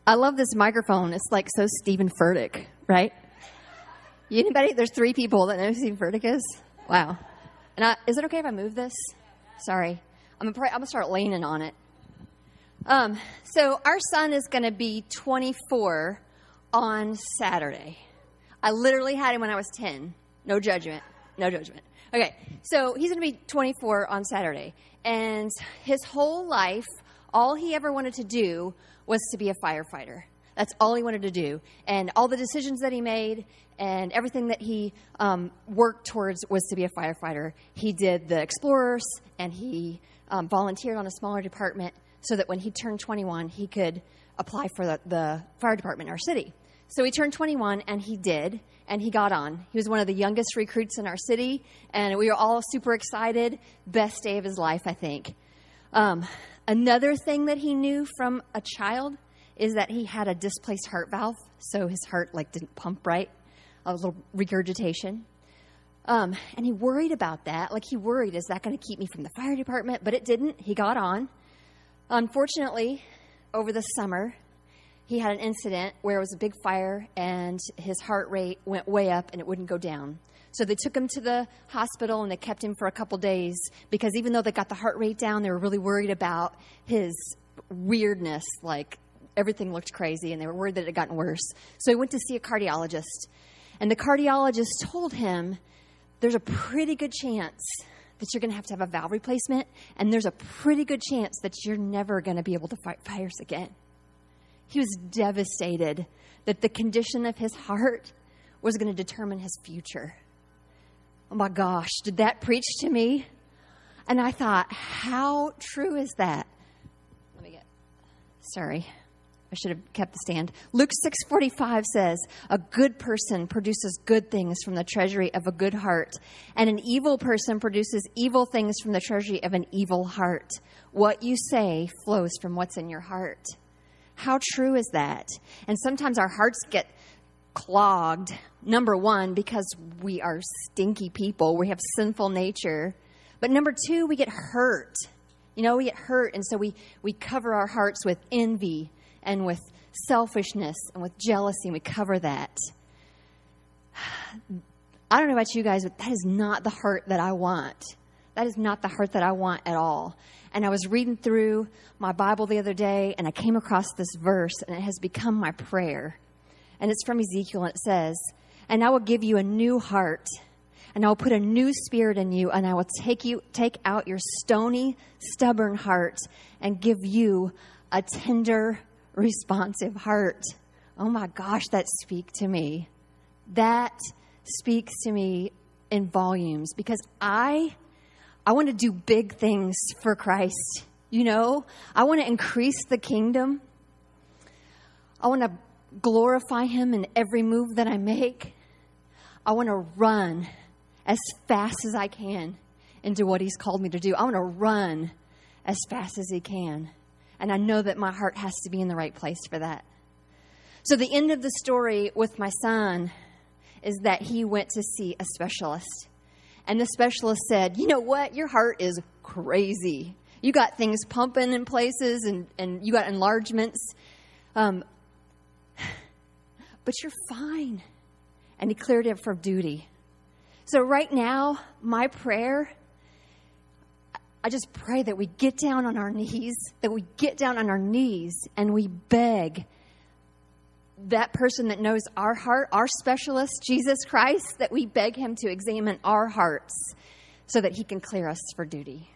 I love this microphone. It's like so Stephen Furtick, right? Anybody? There's 3 people that know who Stephen Furtick is. Wow. And is it okay if I move this? Sorry. I'm gonna start leaning on it. So our son is going to be 24 on Saturday. I literally had him when I was 10. No judgment. No judgment. Okay. So he's going to be 24 on Saturday. And his whole life, all he ever wanted to do was to be a firefighter. That's all he wanted to do. And all the decisions that he made and everything that he worked towards was to be a firefighter. He did the Explorers, and he volunteered on a smaller department so that when he turned 21, he could apply for the fire department in our city. So he turned 21, and he did, and he got on. He was one of the youngest recruits in our city, and we were all super excited. Best day of his life, I think. Another thing that he knew from a child is that he had a displaced heart valve, so his heart didn't pump right, a little regurgitation. And he worried about that. He worried, is that going to keep me from the fire department? But it didn't. He got on. Unfortunately, over the summer, he had an incident where it was a big fire and his heart rate went way up and it wouldn't go down. So they took him to the hospital and they kept him for a couple days because even though they got the heart rate down, they were really worried about his weirdness. Everything looked crazy and they were worried that it had gotten worse. So he went to see a cardiologist. And the cardiologist told him, there's a pretty good chance that you're going to have a valve replacement, and there's a pretty good chance that you're never going to be able to fight fires again. He was devastated that the condition of his heart was going to determine his future. Oh my gosh, did that preach to me? And I thought, how true is that? Sorry. I should have kept the stand. Luke 6:45 says, a good person produces good things from the treasury of a good heart, and an evil person produces evil things from the treasury of an evil heart. What you say flows from what's in your heart. How true is that? And sometimes our hearts get clogged, number one, because we are stinky people. We have sinful nature. But number two, we get hurt. We get hurt, and so we cover our hearts with envy and with selfishness and with jealousy, and we cover that. I don't know about you guys, but that is not the heart that I want. That is not the heart that I want at all. And I was reading through my Bible the other day, and I came across this verse, and it has become my prayer. And it's from Ezekiel, and it says, and I will give you a new heart, and I will put a new spirit in you, and I will take out your stony, stubborn heart and give you a tender, responsive heart. Oh my gosh, that speaks to me. That speaks to me in volumes because I want to do big things for Christ. I want to increase the kingdom. I want to glorify him in every move that I make. I want to run as fast as I can into what he's called me to do. I want to run as fast as he can. And I know that my heart has to be in the right place for that. So the end of the story with my son is that he went to see a specialist. And the specialist said, you know what? Your heart is crazy. You got things pumping in places and you got enlargements. But you're fine. And he cleared it for duty. So right now, my prayer, I just pray that we get down on our knees, and we beg that person that knows our heart, our specialist, Jesus Christ, that we beg him to examine our hearts so that he can clear us for duty.